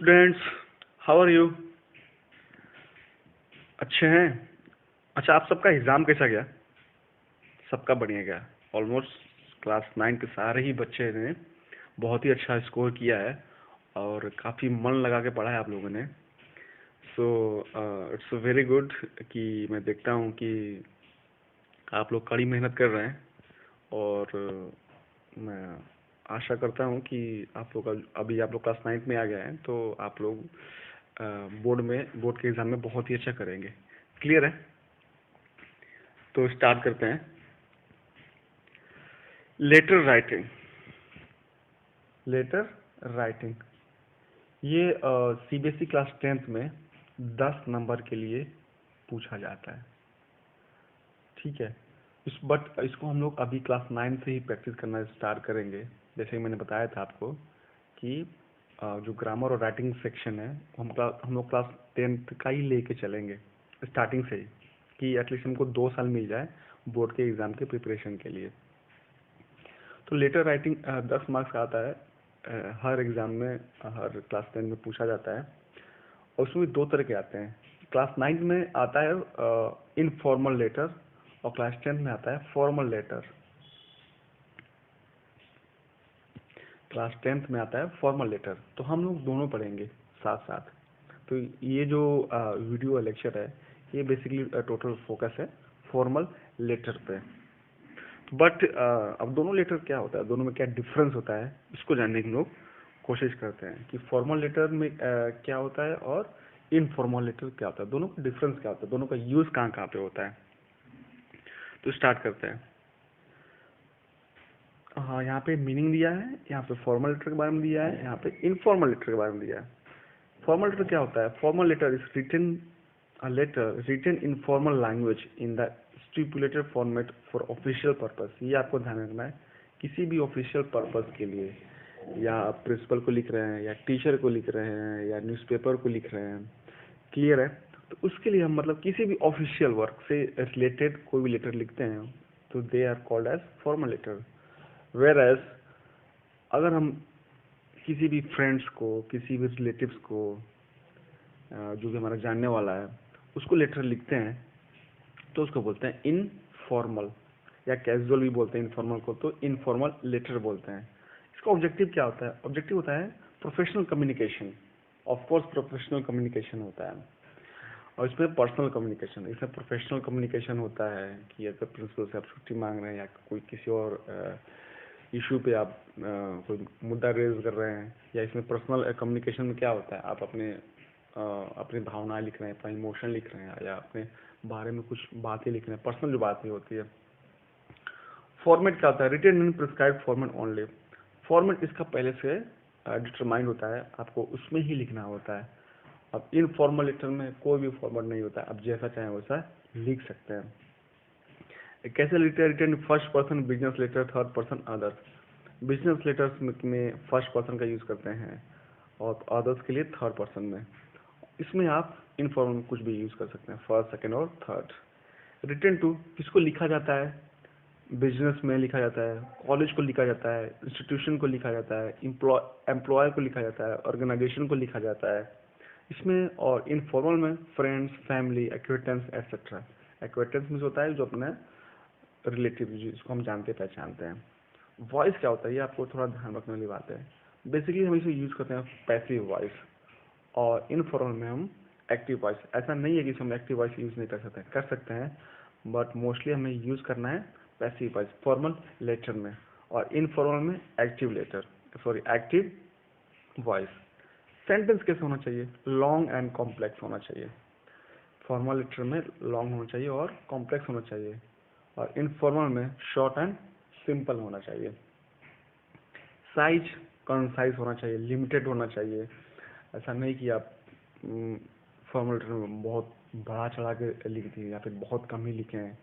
Students, how are you? अच्छे हैं? अच्छा, आप सबका एग्ज़ाम कैसा गया? सबका बढ़िया गया। ऑलमोस्ट क्लास 9 के सारे ही बच्चे ने बहुत ही अच्छा स्कोर किया है और काफ़ी मन लगा के पढ़ा है आप लोगों ने। सो इट्स वेरी गुड कि मैं देखता हूँ कि आप लोग कड़ी मेहनत कर रहे हैं और मैं आशा करता हूँ कि आप लोग अभी आप लोग क्लास 9 में आ गए हैं तो आप लोग बोर्ड के एग्ज़ाम में बहुत ही अच्छा करेंगे। क्लियर है? तो स्टार्ट करते हैं। Letter writing. लेटर राइटिंग ये सीबीएसई क्लास 10th में 10 नंबर के लिए पूछा जाता है। ठीक है। बट इसको हम लोग अभी क्लास 9 से ही प्रैक्टिस करना स्टार्ट करेंगे। जैसे कि मैंने बताया था आपको कि जो ग्रामर और राइटिंग सेक्शन है हम लोग क्लास 10th का ही लेके चलेंगे स्टार्टिंग से ही, कि एटलीस्ट हमको 2 साल मिल जाए बोर्ड के एग्ज़ाम के प्रिपरेशन के लिए। तो लेटर राइटिंग 10 मार्क्स का आता है। हर एग्ज़ाम में हर क्लास 10 में पूछा जाता है और उसमें 2 तरह के आते हैं। क्लास 9 में आता है इनफॉर्मल लेटर और क्लास 10 में आता है फॉर्मल लेटर। क्लास 10th में आता है फॉर्मल लेटर। तो हम लोग दोनों पढ़ेंगे साथ साथ। तो ये जो वीडियो लेक्चर है ये बेसिकली टोटल फोकस है फॉर्मल लेटर पे। बट अब दोनों लेटर क्या होता है, दोनों में क्या डिफरेंस होता है, इसको जानने की हम लोग कोशिश करते हैं कि फॉर्मल लेटर में क्या होता है और इनफॉर्मल लेटर क्या होता है, दोनों का डिफरेंस क्या होता है, दोनों का यूज़ कहाँ कहाँ पे होता है। तो स्टार्ट करते हैं। हाँ, यहाँ पे मीनिंग दिया है, यहाँ पे फॉर्मल लेटर के बारे में दिया है, यहाँ पे इनफॉर्मल लेटर के बारे में दिया है। फॉर्मल लेटर क्या होता है? Formal letter is written a letter written in formal language in the stipulated format for official purpose। ये आपको ध्यान रखना है, किसी भी ऑफिशियल पर्पस के लिए, या आप प्रिंसिपल को लिख रहे हैं या टीचर को लिख रहे हैं या न्यूज़पेपर को लिख रहे हैं। क्लियर है? तो उसके लिए हम मतलब किसी भी ऑफिशियल वर्क से रिलेटेड कोई भी लेटर लिखते हैं तो they are called as formal letter. Whereas अगर हम किसी भी फ्रेंड्स को, किसी भी रिलेटिव्स को, जो भी हमारा जानने वाला है, उसको लेटर लिखते हैं तो उसको बोलते हैं इनफॉर्मल, या कैजुअल भी बोलते हैं इनफॉर्मल को, तो इनफॉर्मल लेटर बोलते हैं। इसका ऑब्जेक्टिव क्या होता है? ऑब्जेक्टिव होता है professional communication. Of course professional communication होता है और इसमें पर्सनल कम्युनिकेशन, इसमें प्रोफेशनल कम्युनिकेशन होता है कि अगर प्रिंसिपल से आप छुट्टी मांग रहे हैं या कोई किसी और इशू पे आप कोई मुद्दा रेज कर रहे हैं, या इसमें पर्सनल कम्युनिकेशन में क्या होता है, आप अपनी भावनाएं लिख रहे हैं, अपना इमोशन लिख रहे हैं, या अपने बारे में कुछ बातें लिख रहे हैं, पर्सनल जो बातें होती है। फॉर्मेट क्या होता है? Written in prescribed format only. Format इसका पहले से डिटरमाइंड होता है, आपको उसमें ही लिखना होता है। अब इनफॉर्मल लेटर में कोई भी फॉर्मेट नहीं होता है, आप जैसा चाहें वैसा लिख सकते हैं। कैसे letter? Written first person business letter, third person other. Business letters में फर्स्ट पर्सन का यूज़ करते हैं और अदर्स के लिए थर्ड पर्सन में। इसमें आप इनफॉर्मल कुछ भी यूज़ कर सकते हैं, फर्स्ट, सेकंड और थर्ड। रिटन टू किसको लिखा जाता है? बिजनेस में लिखा जाता है, कॉलेज को लिखा जाता है, इंस्टीट्यूशन को लिखा जाता है, एम्प्लॉयर को लिखा जाता है, ऑर्गेनाइजेशन को लिखा जाता है इसमें। और इनफॉर्मल में friends, family, acquaintance etcetera. Acquaintance में होता है जो अपने रिलेटिव, जिसको हम जानते पहचानते हैं। वॉइस क्या होता है ये आपको थोड़ा ध्यान रखने वाली बात है। बेसिकली हम इसे यूज़ करते हैं पैसिव वॉइस, और इनफॉर्मल में हम एक्टिव वॉइस। ऐसा नहीं है कि हम एक्टिव वॉइस यूज़ नहीं कर सकते हैं, बट मोस्टली हमें यूज़ करना है पैसिव वॉइस फॉर्मल लेटर में, और इनफॉर्मल में एक्टिव वॉइस। सेंटेंस कैसे होना चाहिए? लॉन्ग एंड कॉम्प्लेक्स होना चाहिए। फॉर्मल लेटर में लॉन्ग होना चाहिए और कॉम्प्लेक्स होना चाहिए, और इनफॉर्मल में शॉर्ट एंड सिंपल होना चाहिए। साइज कंसाइज होना चाहिए, लिमिटेड होना चाहिए। ऐसा नहीं कि आप फॉर्मल लेटर में बहुत बढ़ा चढ़ा के लिख दिए या फिर बहुत कम ही लिखे हैं।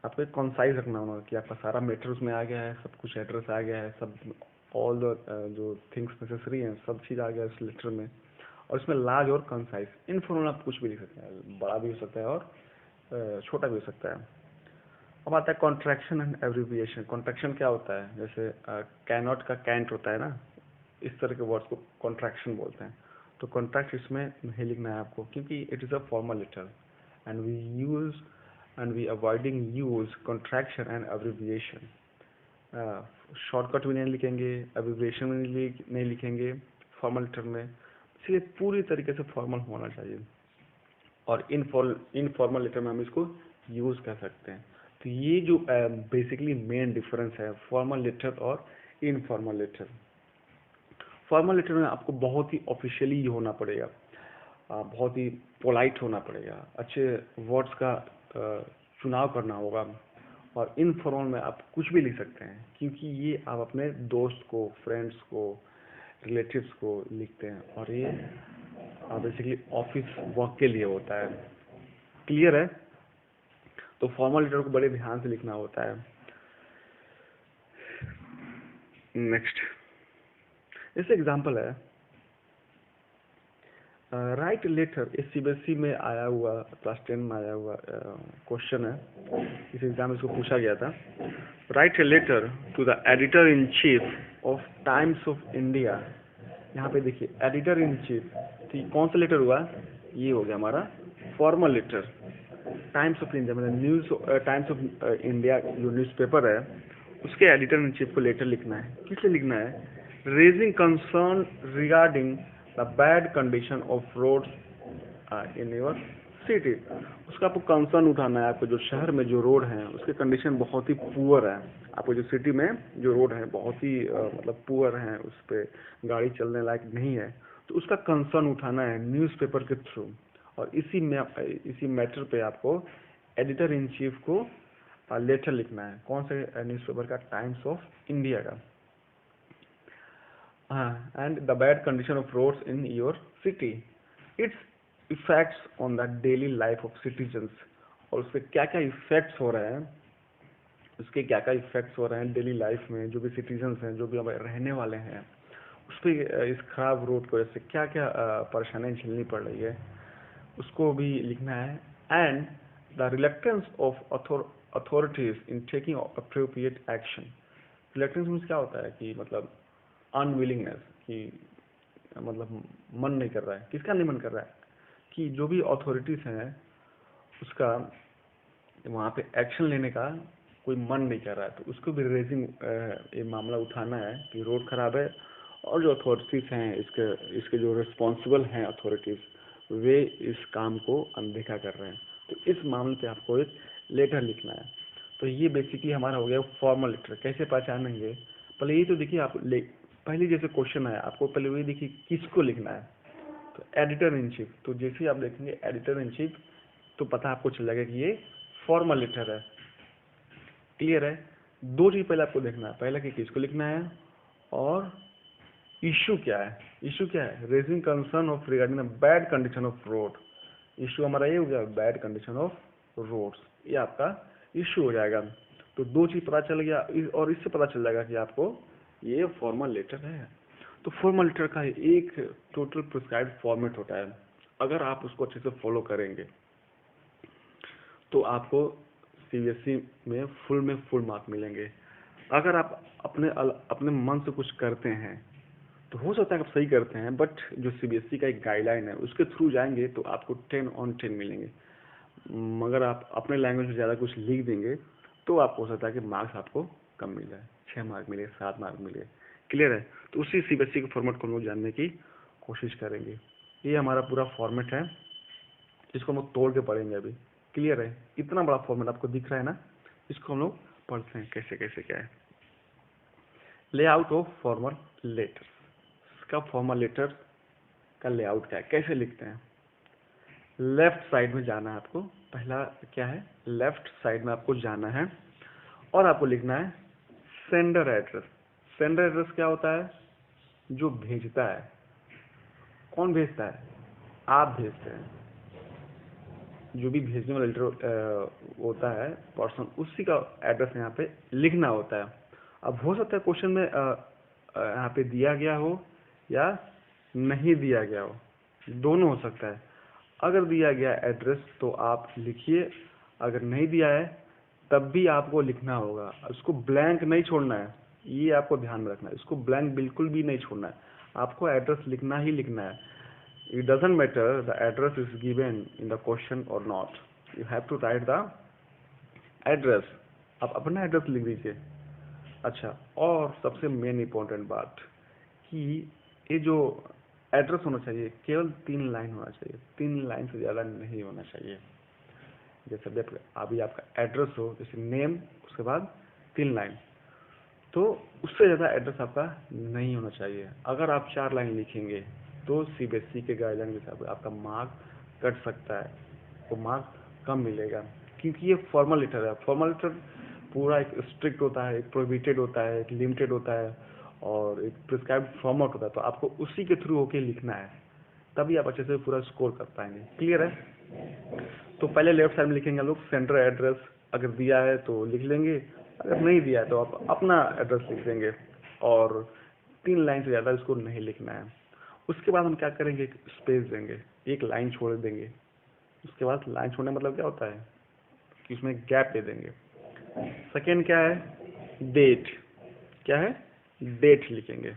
आपको एक कंसाइज रखना होगा कि आपका सारा मैटर उसमें आ गया है, सब कुछ एड्रेस आ गया है, सब ऑल जो थिंग्स नेसेसरी हैं सब चीज़ आ गया है उस लेटर में, और इसमें लार्ज और कंसाइज। इनफॉर्मल आप कुछ भी लिख सकते हैं, बड़ा भी हो सकता है और छोटा भी हो सकता है। अब आता है कॉन्ट्रैक्शन एंड एब्रिविएशन। कॉन्ट्रैक्शन क्या होता है? जैसे कैनॉट का कैंट होता है ना, इस तरह के वर्ड्स को कॉन्ट्रैक्शन बोलते हैं। तो कॉन्ट्रैक्ट इसमें नहीं लिखना है आपको, क्योंकि it is a formal letter and we avoiding use contraction and abbreviation. Shortcut भी नहीं लिखेंगे, अब्रिविएशन भी नहीं लिखेंगे फॉर्मल लेटर में, इसलिए पूरी तरीके से फॉर्मल होना चाहिए। और इनफॉर्मल लेटर में हम इसको यूज़ कर सकते हैं। तो ये जो बेसिकली मेन डिफरेंस है फॉर्मल लेटर और इनफॉर्मल लेटर। फॉर्मल लेटर में आपको बहुत ही ऑफिशियली होना पड़ेगा, बहुत ही पोलाइट होना पड़ेगा, अच्छे वर्ड्स का चुनाव करना होगा। और इनफॉर्मल में आप कुछ भी लिख सकते हैं, क्योंकि ये आप अपने दोस्त को, फ्रेंड्स को, रिलेटिव्स को लिखते हैं, और ये बेसिकली ऑफिस वर्क के लिए होता है। क्लियर है? तो फॉर्मल लेटर को बड़े ध्यान से लिखना होता है। नेक्स्ट, इस एग्जांपल है राइट लेटर। इस सीबीएसई में आया हुआ, क्लास 10 में आया हुआ क्वेश्चन है, इस एग्जाम में इसको पूछा गया था। Write a letter to the editor in chief of Times of India. यहाँ पे देखिए एडिटर इन चीफ, तो कौन सा लेटर हुआ? ये हो गया हमारा formal letter. Times of India मतलब न्यूज, टाइम्स ऑफ इंडिया जो न्यूज़पेपर है उसके एडिटर इन चीफ को लेटर लिखना है। किस लिए लिखना है? Raising concern regarding the bad condition of roads in your city. उसका आपको कंसर्न उठाना है, आपको जो शहर में जो रोड हैं उसके कंडीशन बहुत ही पुअर है, आपको जो सिटी में जो रोड है बहुत ही मतलब पुअर हैं, उस पर गाड़ी चलने लायक नहीं है, तो उसका कंसर्न उठाना है न्यूज़पेपर के थ्रू। और इसी मैटर पे आपको एडिटर इन चीफ को लेटर लिखना है। कौन से न्यूज़पेपर का? टाइम्स ऑफ इंडिया का। हाँ, and the bad condition of roads in your city, its effects on the daily life of citizens. और उसके क्या क्या इफेक्ट्स हो रहे हैं, उसके क्या क्या इफेक्ट्स हो रहे हैं डेली लाइफ में, जो भी सिटीजन्स हैं, जो भी हमारे रहने वाले हैं, उस पर इस खराब रोड को वजह से क्या क्या परेशानियाँ झेलनी पड़ रही है, उसको भी लिखना है। And the reluctance of authorities in taking appropriate action. Reluctance means क्या होता है कि मतलब अनविलिंगनेस, कि मतलब मन नहीं कर रहा है। किसका नहीं मन कर रहा है? कि जो भी अथॉरिटीज हैं उसका वहाँ पे एक्शन लेने का कोई मन नहीं कर रहा है, तो उसको भी रेजिंग ये मामला उठाना है कि रोड खराब है और जो अथॉरिटीज हैं इसके जो रिस्पॉन्सिबल हैं अथॉरिटीज वे इस काम को अनदेखा कर रहे हैं, तो इस मामले पे आपको एक लेटर लिखना है। तो ये बेसिकली हमारा हो गया फॉर्मल लेटर। कैसे पहचानेंगे? पहले ये तो देखिए आप पहले जैसे क्वेश्चन है आपको पहले वही देखिए किसको लिखना है, तो एडिटर इन चीफ। तो जैसे ही आप देखेंगे एडिटर इन चीफ तो पता आपको चल जाएगा कि ये फॉर्मल लेटर है। क्लियर है? दो चीज पहले आपको देखना है, पहला कि किसको लिखना है और इशू क्या है। इशू क्या है? Raising concern of regarding the bad condition of road. Issue हमारा ये हो गया बैड कंडीशन ऑफ रोड्स, ये आपका इशू हो जाएगा। तो दो चीज पता चल गया, और इससे पता चल जाएगा कि आपको ये फॉर्मल लेटर है। तो फॉर्मल लेटर का एक टोटल प्रिस्क्राइब्ड फॉर्मेट होता है, अगर आप उसको अच्छे से फॉलो करेंगे तो आपको सीबीएसई में फुल मार्क मिलेंगे। अगर आप अपने मन से कुछ करते हैं तो हो सकता है आप सही करते हैं, बट जो सीबीएसई का एक गाइडलाइन है उसके थ्रू जाएंगे तो आपको 10 on 10 मिलेंगे। मगर आप अपने लैंग्वेज में ज़्यादा कुछ लिख देंगे तो आपको हो सकता है कि मार्क्स आपको कम मिल जाए, 6 मार्क मिले, 7 मार्क मिले। क्लियर है? तो उसी सीबीएसई के फॉर्मेट को हम लोग जानने की कोशिश करेंगे। ये हमारा पूरा फॉर्मेट है, इसको हम लोग तोड़ के पढ़ेंगे अभी। क्लियर है? इतना बड़ा फॉर्मेट आपको दिख रहा है ना, इसको हम लोग पढ़ते हैं कैसे कैसे क्या है। लेआउट ऑफ फॉर्मल लेटर का, फॉर्मल लेटर का लेआउट क्या है, कैसे लिखते हैं। लेफ्ट साइड में जाना है आपको, पहला क्या है, लेफ्ट साइड में आपको जाना है और आपको लिखना है सेंडर एड्रेस। सेंडर एड्रेस क्या होता है? जो भेजता है। कौन भेजता है? आप भेजते हैं। जो भी भेजने वाला लेटर होता है पर्सन, उसी का एड्रेस यहाँ पे लिखना होता है। अब हो सकता है क्वेश्चन में यहाँ पे दिया गया हो या नहीं दिया गया हो, दोनों हो सकता है। अगर दिया गया एड्रेस तो आप लिखिए, अगर नहीं दिया है तब भी आपको लिखना होगा। उसको ब्लैंक नहीं छोड़ना है, ये आपको ध्यान में रखना है। इसको ब्लैंक बिल्कुल भी नहीं छोड़ना है, आपको एड्रेस लिखना ही लिखना है। It doesn't matter the address is given in the question or not. You have to write the address. आप अपना एड्रेस लिख दीजिए. अच्छा, और सबसे मेन इंपॉर्टेंट बात कि ये जो एड्रेस होना चाहिए केवल 3 लाइन होना चाहिए, 3 लाइन से ज़्यादा नहीं होना चाहिए. जैसे अभी आपका एड्रेस हो, जैसे नेम, उसके बाद 3 लाइन, तो उससे ज़्यादा एड्रेस आपका नहीं होना चाहिए. अगर आप 4 लाइन लिखेंगे तो सीबीएसई के गाइडलाइन के हिसाब से आपका मार्क कट सकता है, तो मार्क कम मिलेगा, क्योंकि ये फॉर्मल लेटर है. फॉर्मल लेटर पूरा एक स्ट्रिक्ट होता है, एक प्रोहिबिटेड होता है, एक लिमिटेड होता है और एक प्रिस्क्राइब्ड फॉर्मेट होता है. तो आपको उसी के थ्रू होके लिखना है, तभी आप अच्छे से पूरा स्कोर कर पाएंगे. क्लियर है? तो पहले लेफ्ट साइड में लिखेंगे हम लोग सेंटर एड्रेस. अगर दिया है तो लिख लेंगे, अगर नहीं दिया है तो आप अपना एड्रेस लिख देंगे और 3 लाइन से ज़्यादा इसको नहीं लिखना है. उसके बाद हम क्या करेंगे, एक स्पेस देंगे, एक लाइन छोड़ देंगे. उसके बाद लाइन छोड़ने मतलब क्या होता है कि उसमें गैप दे देंगे. सेकेंड क्या है, डेट. क्या है, डेट लिखेंगे.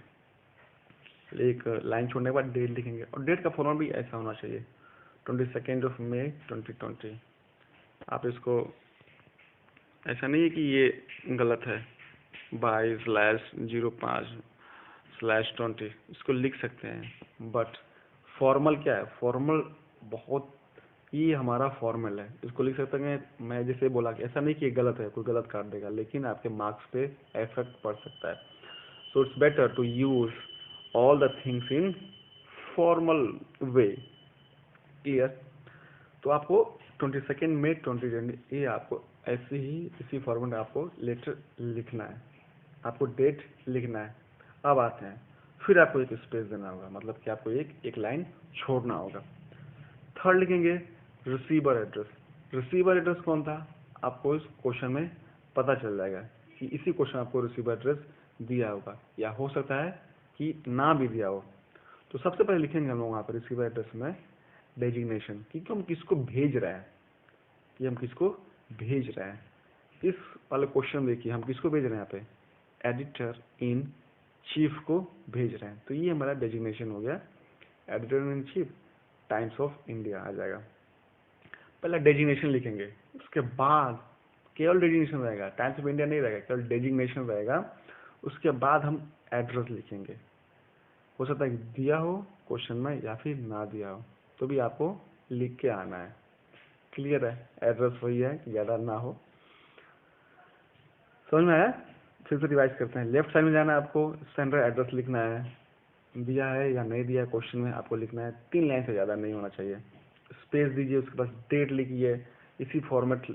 एक लाइन छोड़ने के बाद डेट लिखेंगे और डेट का फॉर्मेट भी ऐसा होना चाहिए 22 मई 2020. आप इसको, ऐसा नहीं है कि ये गलत है, 22/05/20, इसको लिख सकते हैं. बट फॉर्मल क्या है, फॉर्मल बहुत ये हमारा फॉर्मल है, इसको लिख सकते हैं. मैं जैसे बोला कि ऐसा नहीं कि ये गलत है, कोई गलत काट देगा, लेकिन आपके मार्क्स पे इफेक्ट पड़ सकता है. So it's better to use all the things in formal way. Clear? तो आपको 22 मई 2020 ये आपको ऐसे ही इसी फॉर्मेट में आपको लेटर लिखना है, आपको डेट लिखना है. अब आते हैं, फिर आपको एक स्पेस देना होगा, मतलब कि आपको एक लाइन छोड़ना होगा. थर्ड लिखेंगे रिसीवर एड्रेस. रिसीवर एड्रेस कौन था, आपको इस क्वेश्चन में पता चल जाएगा कि इसी क्वेश्चन आपको रिसीवर एड्रेस दिया होगा, या हो सकता है कि ना भी दिया हो. तो सबसे पहले लिखेंगे हम लोग वहाँ पर रिसीवर एड्रेस में डेजिग्नेशन, क्योंकि हम किसको भेज रहे हैं, कि हम किसको भेज रहे हैं. इस वाले क्वेश्चन देखिए, हम किसको भेज रहे हैं, यहाँ पे एडिटर इन चीफ को भेज रहे हैं. तो ये हमारा डेजिग्नेशन हो गया, editor in chief Times of India आ जाएगा. पहले डेजिग्नेशन लिखेंगे, उसके बाद केवल डेजिग्नेशन रहेगा, टाइम्स ऑफ इंडिया नहीं रहेगा, केवल डेजिग्नेशन रहेगा. उसके बाद हम एड्रेस लिखेंगे. हो सकता है कि दिया हो क्वेश्चन में या फिर ना दिया हो, तो भी आपको लिख के आना है. क्लियर है? एड्रेस वही है कि ज़्यादा ना हो. समझ में आया? फिर से रिवाइज करते हैं. लेफ्ट साइड में जाना है, आपको सेंटर एड्रेस लिखना है, दिया है या नहीं दिया है क्वेश्चन में आपको लिखना है. 3 लाइन से ज़्यादा नहीं होना चाहिए. स्पेस दीजिए, उसके बाद डेट लिखिए, इसी फॉर्मेट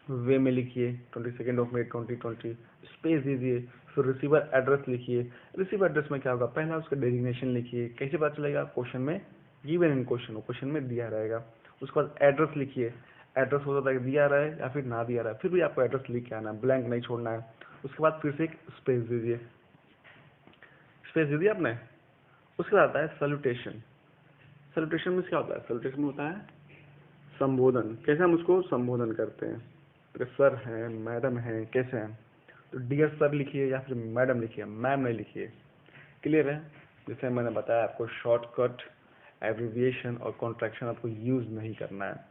वे में लिखिए 22 मई 2020. स्पेस दीजिए, फिर रिसीवर एड्रेस लिखिए. रिसीवर एड्रेस में क्या होगा, पहला उसका डेजिग्नेशन लिखिए. कैसे पता चलेगा, क्वेश्चन में गिवन इन क्वेश्चन में दिया रहेगा. उसके बाद एड्रेस लिखिए. एड्रेस हो सकता है दिया रहे या फिर ना दिया रहे, फिर भी आपको एड्रेस लिख के आना है, ब्लैंक नहीं छोड़ना है. उसके बाद फिर से एक स्पेस दीजिए. स्पेस दे दिया आपने. उसके बाद आता है सैल्यूटेशन. सैल्यूटेशन में क्या होता है, सैल्यूटेशन में होता है संबोधन. कैसे हम उसको संबोधन करते हैं, तो सर हैं, मैडम हैं, कैसे हैं. तो डियर सर लिखिए या फिर मैडम लिखिए, मैम नहीं लिखिए. क्लियर है? जैसे मैंने बताया आपको शॉर्टकट, एब्रिविएशन और कॉन्ट्रैक्शन आपको यूज नहीं करना है.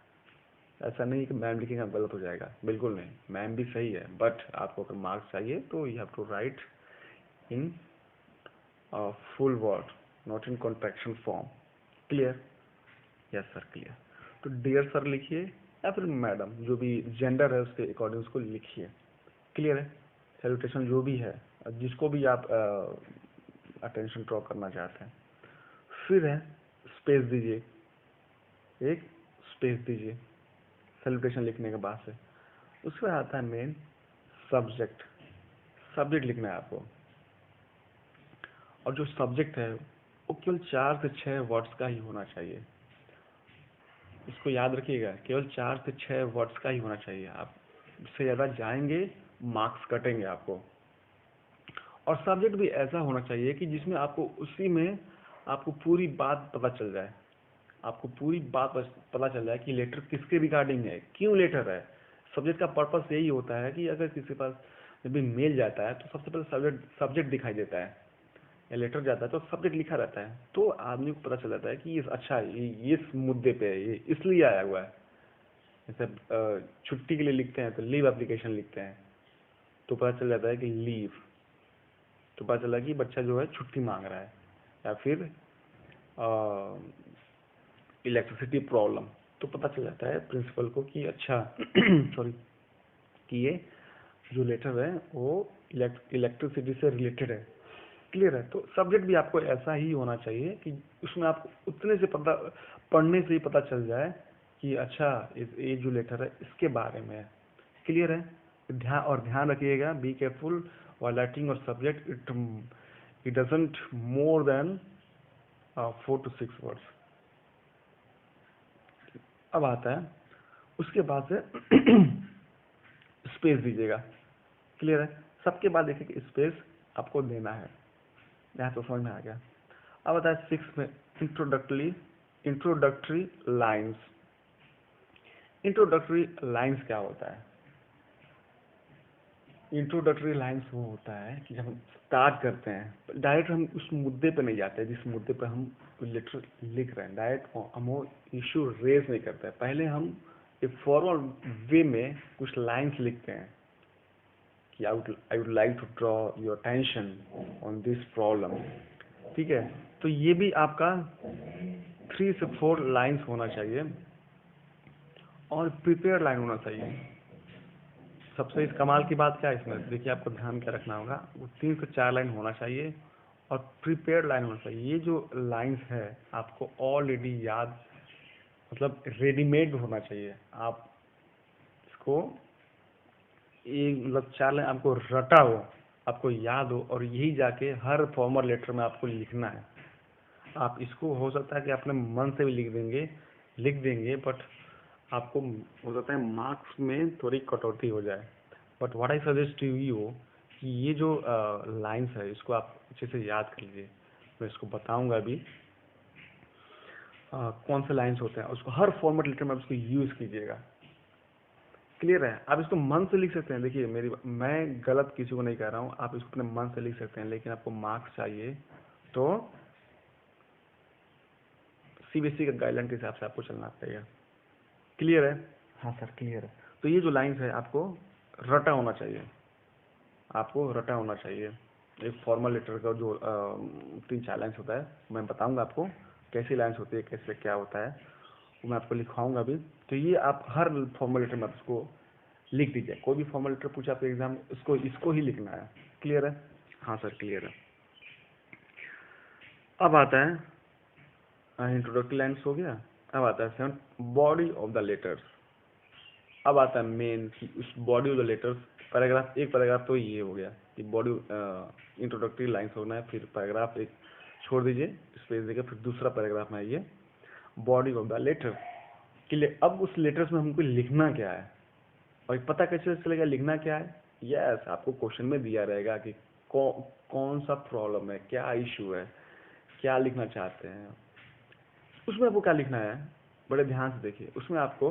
ऐसा नहीं कि मैम लिखेंगे गलत हो जाएगा, बिल्कुल नहीं. मैम भी सही है, बट आपको अगर मार्क्स चाहिए तो you have to write in full word, not in contraction form. Clear? Yes sir, clear. तो डियर सर लिखिए या फिर मैडम, जो भी जेंडर है उसके अकॉर्डिंग उसको लिखिए. क्लियर है? सैल्यूटेशन जो भी है, जिसको भी आप अटेंशन ड्रॉ करना चाहते हैं. फिर है स्पेस दीजिए, एक स्पेस दीजिए सैल्यूटेशन लिखने के बाद से. उसके बाद आता है मेन सब्जेक्ट. सब्जेक्ट लिखना है आपको, और जो सब्जेक्ट है वो केवल 4 से 6 वर्ड्स का ही होना चाहिए. इसको याद रखिएगा, केवल 4 से 6 वर्ड्स का ही होना चाहिए. आप इससे ज़्यादा जाएंगे मार्क्स कटेंगे आपको. और सब्जेक्ट भी ऐसा होना चाहिए कि जिसमें आपको उसी में आपको पूरी बात पता चल जाए. आपको पूरी बात पता चल जाए कि लेटर किसके रिगार्डिंग है, क्यों लेटर है. सब्जेक्ट का पर्पस यही होता है कि अगर किसी के पास जब भी मेल जाता है तो सबसे पहले सब्जेक्ट दिखाई देता है या लेटर जाता है तो सब्जेक्ट लिखा रहता है, तो आदमी को पता चल जाता है कि ये अच्छा ये इस मुद्दे पे है, ये इसलिए आया हुआ है। जैसे छुट्टी के लिए लिखते हैं तो लीव एप्लीकेशन लिखते हैं, तो पता चल जाता है कि लीव, तो पता चला कि बच्चा जो है छुट्टी मांग रहा है। या फिर इलेक्ट्रिसिटी प्रॉब्लम, तो पता चल जाता है प्रिंसिपल को कि अच्छा सॉरी कि ये जो लेटर है वो इलेक्ट्रिसिटी से रिलेटेड है। क्लियर है? तो सब्जेक्ट भी आपको ऐसा ही होना चाहिए कि उसमें आपको उतने से पता, पढ़ने से ही पता चल जाए कि अच्छा ये जो लेटर है इसके बारे में है। क्लियर है? ध्यान रखिएगा, be careful while writing your subject, it doesn't more than 4 to 6 words। अब आता है उसके बाद से स्पेस दीजिएगा। क्लियर है? सबके बाद देखिए कि स्पेस आपको देना है। यहाँ तो समझ में आ गया। अब आता है 6 में इंट्रोडक्टरी लाइन्स। इंट्रोडक्टरी लाइन्स क्या होता है? इंट्रोडक्टरी लाइन्स वो होता है कि जब हम स्टार्ट करते हैं डायरेक्ट हम उस मुद्दे पे नहीं जाते जिस मुद्दे पे हम लेटर लिख रहे हैं, डायरेक्ट हम वो इशू रेज नहीं करते हैं। पहले हम एक फॉर्मल वे में कुछ लाइन्स लिखते हैं कि I would like to draw your attention on this problem. ठीक है? तो ये भी आपका 3 से 4 लाइन्स होना चाहिए और प्रिपेयर लाइन होना चाहिए। सबसे इस कमाल की बात क्या है इसमें, देखिए आपको ध्यान क्या रखना होगा, वो 3 से 4 लाइन होना चाहिए और प्रिपेयर्ड लाइन होना चाहिए। ये जो लाइंस है आपको ऑलरेडी याद, मतलब रेडीमेड होना चाहिए। आप इसको एक मतलब 4 लाइन आपको रटा हो, आपको याद हो, और यही जाके हर फॉर्मल लेटर में आपको लिखना है। आप इसको हो सकता है कि अपने मन से भी लिख देंगे, बट आपको हो सकता है मार्क्स में थोड़ी कटौती हो जाए। But what I suggest to you कि ये जो लाइंस है इसको आप अच्छे से याद कर लीजिए। मैं इसको बताऊंगा अभी कौन से लाइंस होते हैं, उसको हर फॉर्मेट लेटर में आप इसको यूज़ कीजिएगा। क्लियर है? आप इसको मन से लिख सकते हैं। देखिए मैं गलत किसी को नहीं कह रहा हूँ, आप इसको अपने मन से लिख सकते हैं, लेकिन आपको मार्क्स चाहिए तो सीबीएसई के गाइडलाइन के हिसाब से आपको चलना पड़ेगा। क्लियर है? हाँ सर क्लियर है। तो ये जो लाइंस है आपको रटा होना चाहिए, आपको रटा होना चाहिए। एक फॉर्मल लेटर का जो 3-4 लाइंस होता है, मैं बताऊंगा आपको कैसी लाइंस होती है, कैसे क्या होता है, वो मैं आपको लिखवाऊंगा अभी। तो ये आप हर फॉर्मल लेटर में इसको लिख दीजिए। कोई भी फॉर्मल लेटर पूछा आपके एग्जाम में, इसको ही लिखना है। क्लियर है? हाँ सर क्लियर है। अब आता है इंट्रोडक्टरी लाइन्स हो गया। अब आता है 7 बॉडी ऑफ द लेटर्स। अब आता है मेन कि उस body of the letters paragraph, एक पैराग्राफ तो ये हो गया कि बॉडी इंट्रोडक्टरी लाइन्स होना है, फिर पैराग्राफ एक छोड़ दीजिए, स्पेस देकर फिर दूसरा पैराग्राफ में आइए बॉडी ऑफ द लेटर के लिए। अब उस लेटर्स में हमको लिखना क्या है और पता कैसे चलेगा लिखना क्या है? यस, आपको क्वेश्चन में दिया रहेगा कि कौन सा प्रॉब्लम है, क्या इशू है, क्या लिखना चाहते हैं। उसमें आपको क्या लिखना है, बड़े ध्यान से देखिए। उसमें आपको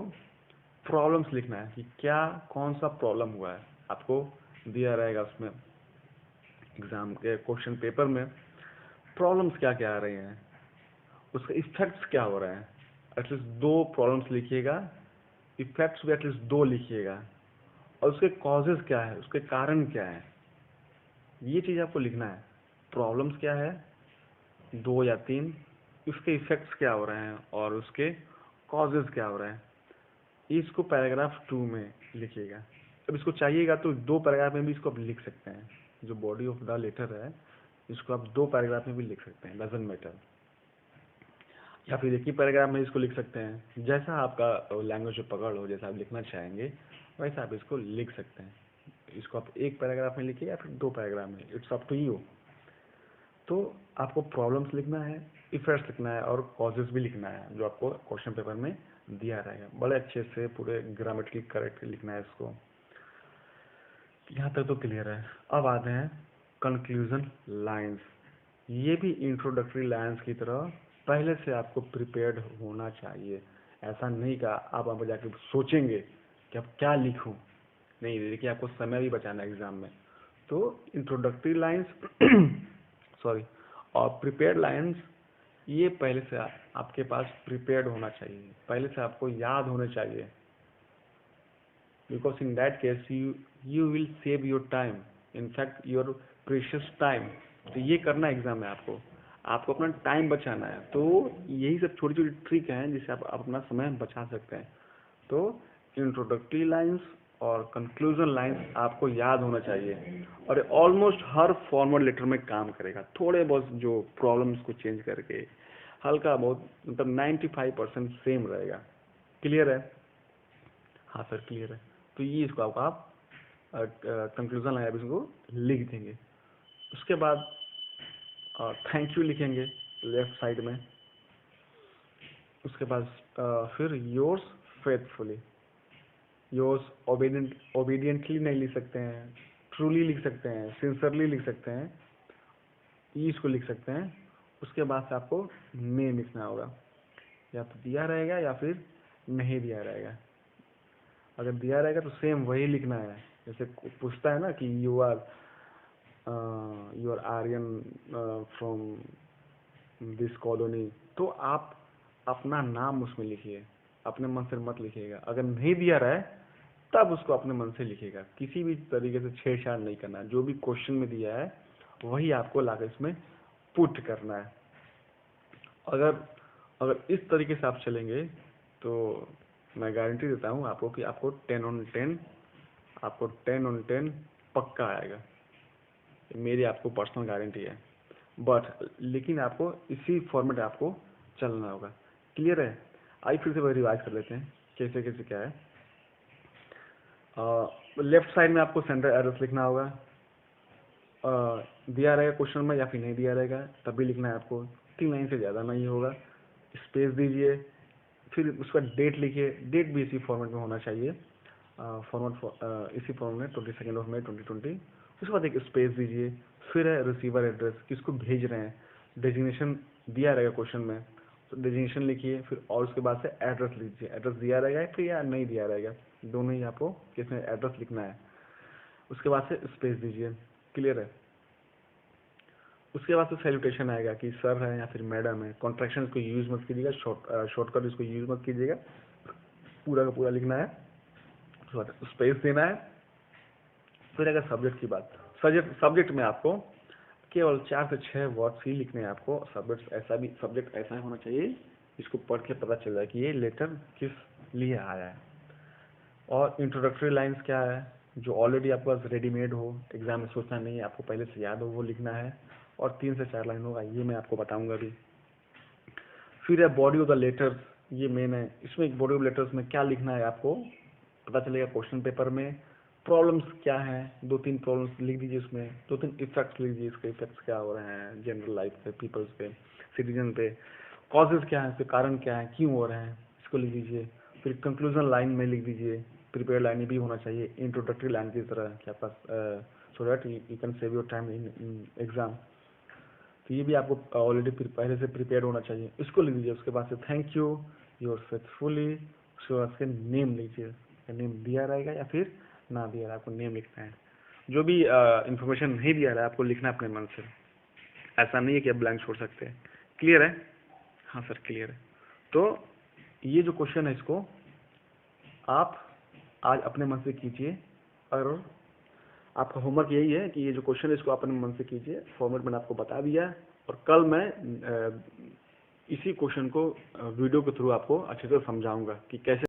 प्रॉब्लम्स लिखना है कि क्या कौन सा प्रॉब्लम हुआ है, आपको दिया रहेगा उसमें एग्जाम के क्वेश्चन पेपर में प्रॉब्लम्स क्या क्या आ रही हैं, उसके इफेक्ट्स क्या हो रहे हैं। एटलीस्ट 2 प्रॉब्लम्स लिखिएगा, इफेक्ट्स भी एटलीस्ट 2 लिखिएगा, और उसके कॉजेज क्या है, उसके कारण क्या है, ये चीज़ आपको लिखना है। प्रॉब्लम्स क्या है 2 या 3, उसके इफेक्ट्स क्या हो रहे हैं और उसके कॉजेज क्या हो रहे हैं, इसको पैराग्राफ 2 में लिखिएगा। अब इसको चाहिएगा तो 2 पैराग्राफ में भी इसको आप लिख सकते हैं। जो बॉडी ऑफ द लेटर है इसको आप 2 पैराग्राफ में भी लिख सकते हैं, डजंट मैटर। या फिर एक ही पैराग्राफ में इसको लिख सकते हैं, जैसा आपका लैंग्वेज में पकड़ हो, जैसा आप लिखना चाहेंगे वैसा आप इसको लिख सकते हैं। इसको आप 1 पैराग्राफ में लिखिए या फिर 2 पैराग्राफ में, इट्स अप टू यू। तो आपको प्रॉब्लम्स लिखना है, इफेक्ट्स लिखना है और कॉजेज भी लिखना है, जो आपको क्वेश्चन पेपर में दिया रहेगा। बड़े अच्छे से पूरे ग्रामेटिकली करेक्ट लिखना है इसको। यहाँ तक तो क्लियर है। अब आते हैं कंक्लूजन लाइंस। ये भी इंट्रोडक्टरी लाइंस की तरह पहले से आपको प्रिपेयर्ड होना चाहिए। ऐसा नहीं कि आप वहाँ पर जाके सोचेंगे कि अब क्या लिखूं। नहीं, देखिए आपको समय भी बचाना है एग्जाम में। तो इंट्रोडक्टरी लाइंस सॉरी, और प्रिपेयर्ड लाइन्स, ये पहले से आपके पास प्रिपेयर्ड होना चाहिए, पहले से आपको याद होने चाहिए, because in that case you will save your time, in fact your precious time. तो ये करना एग्जाम में आपको अपना टाइम बचाना है। तो यही सब छोटी छोटी ट्रिक हैं जिससे आप अपना समय बचा सकते हैं। तो इंट्रोडक्टरी लाइंस और कंक्लूजन लाइंस आपको याद होना चाहिए, और ऑलमोस्ट हर फॉर्मल लेटर में काम करेगा, थोड़े बहुत जो प्रॉब्लम्स को चेंज करके, हल्का बहुत, मतलब 95% सेम रहेगा। क्लियर है? हाँ सर क्लियर है। तो ये इसको आप कंक्लूजन लाइन इसको लिख देंगे। उसके बाद थैंक यू लिखेंगे लेफ्ट साइड में। उसके बाद फिर योर्स फेथफुली, योर्स ओबीडियंटली नहीं लिख सकते हैं, ट्रूली लिख सकते हैं, सिंसियरली लिख सकते हैं, इसको लिख सकते हैं। उसके बाद से आपको नेम लिखना होगा, या तो दिया रहेगा या फिर नहीं दिया रहेगा। अगर दिया रहेगा तो सेम वही लिखना है, जैसे पूछता है ना कि you are Aryan from this colony, तो आप अपना नाम उसमें लिखिए, अपने मन से मत लिखिएगा। अगर नहीं दिया रहा है तब उसको अपने मन से लिखिएगा, किसी भी तरीके से छेड़छाड़ नहीं करना। जो भी क्वेश्चन में दिया है वही आपको लाकर इसमें पुट करना है। अगर इस तरीके से आप चलेंगे तो मैं गारंटी देता हूँ आपको कि आपको 10 on 10 पक्का आएगा, मेरी आपको पर्सनल गारंटी है। बट लेकिन आपको इसी फॉर्मेट आपको चलना होगा। क्लियर है? आइए फिर से रिवाइज कर लेते हैं कैसे कैसे क्या है। लेफ्ट साइड में आपको सेंटर एड्रेस लिखना होगा, दिया रहेगा क्वेश्चन में या फिर नहीं दिया रहेगा तब भी लिखना है आपको, 3 लाइन से ज़्यादा नहीं होगा। स्पेस दीजिए, फिर उसका डेट लिखिए, डेट भी इसी फॉर्मेट में होना चाहिए, इसी फॉर्मेट में 22 मई 2020। उसके बाद एक स्पेस दीजिए, फिर है रिसीवर एड्रेस, किसको भेज रहे हैं, डेजिग्नेशन दिया रहेगा क्वेश्चन में तो डेजिग्नेशन लिखिए, फिर और उसके बाद से एड्रेस लीजिए, एड्रेस दिया रहेगा फिर या नहीं दिया रहेगा, दोनों ही आपको किसमें एड्रेस लिखना है। उसके बाद से स्पेस दीजिए। क्लियर है? उसके बाद से सैल्यूटेशन आएगा कि सर है या फिर मैडम है, कॉन्ट्रैक्शन को यूज़ मत कीजिएगा, शॉर्टकट इसको यूज़ मत कीजिएगा, पूरा का पूरा लिखना है। उसके बाद स्पेस देना है। फिर अगर सब्जेक्ट की बात, सब्जेक्ट में आपको केवल 4 से 6 वर्ड्स ही लिखने हैं आपको। सब्जेक्ट ऐसा होना चाहिए इसको पढ़ के पता चल जाए कि ये लेटर किस लिए आया है। और इंट्रोडक्टरी लाइंस क्या है, जो ऑलरेडी आपके पास रेडीमेड हो, एग्जाम में सोचना नहीं है, आपको पहले से याद हो, वो लिखना है। और 3 से 4 लाइन होगा, ये मैं आपको बताऊंगा अभी। फिर है बॉडी ऑफ द लेटर्स, ये मेन है। इसमें बॉडी ऑफ लेटर्स में क्या लिखना है आपको पता चलेगा क्वेश्चन पेपर में। प्रॉब्लम्स क्या है, 2-3 प्रॉब्लम्स लिख दीजिए उसमें, 2-3 इफेक्ट्स लिख दीजिए, इसके इफेक्ट्स क्या हो रहे हैं जनरल लाइफ पे, पीपल्स पे, सिटीजन पे। कॉजेज क्या है, इसके कारण क्या है, क्यों हो रहे हैं, इसको लिख दीजिए। फिर कंक्लूजन लाइन में लिख दीजिए, प्रिपेयर लाइन भी होना चाहिए इंट्रोडक्टरी लाइन की तरह, क्या pass, so that you can save your time in exam. तो ये भी आपको ऑलरेडी पहले से प्रिपेयर होना चाहिए, इसको लिख दीजिए। उसके बाद से थैंक यू, योर फेथफुली, उसके बाद से नेम लीजिए, नेम दिया रहेगा या फिर ना दिया रहेगा, आपको नेम लिखना है। जो भी इंफॉर्मेशन नहीं दिया रहा है आपको लिखना है अपने मन से, ऐसा नहीं है कि आप ब्लैंक छोड़ सकते हैं। क्लियर है? हाँ सर क्लियर है। तो ये जो क्वेश्चन है इसको आप आज अपने मन से कीजिए, और आपका होमवर्क यही है कि ये जो क्वेश्चन है इसको अपने मन से कीजिए। फॉर्मेट मैंने आपको बता दिया, और कल मैं इसी क्वेश्चन को वीडियो के थ्रू आपको अच्छे से समझाऊंगा कि कैसे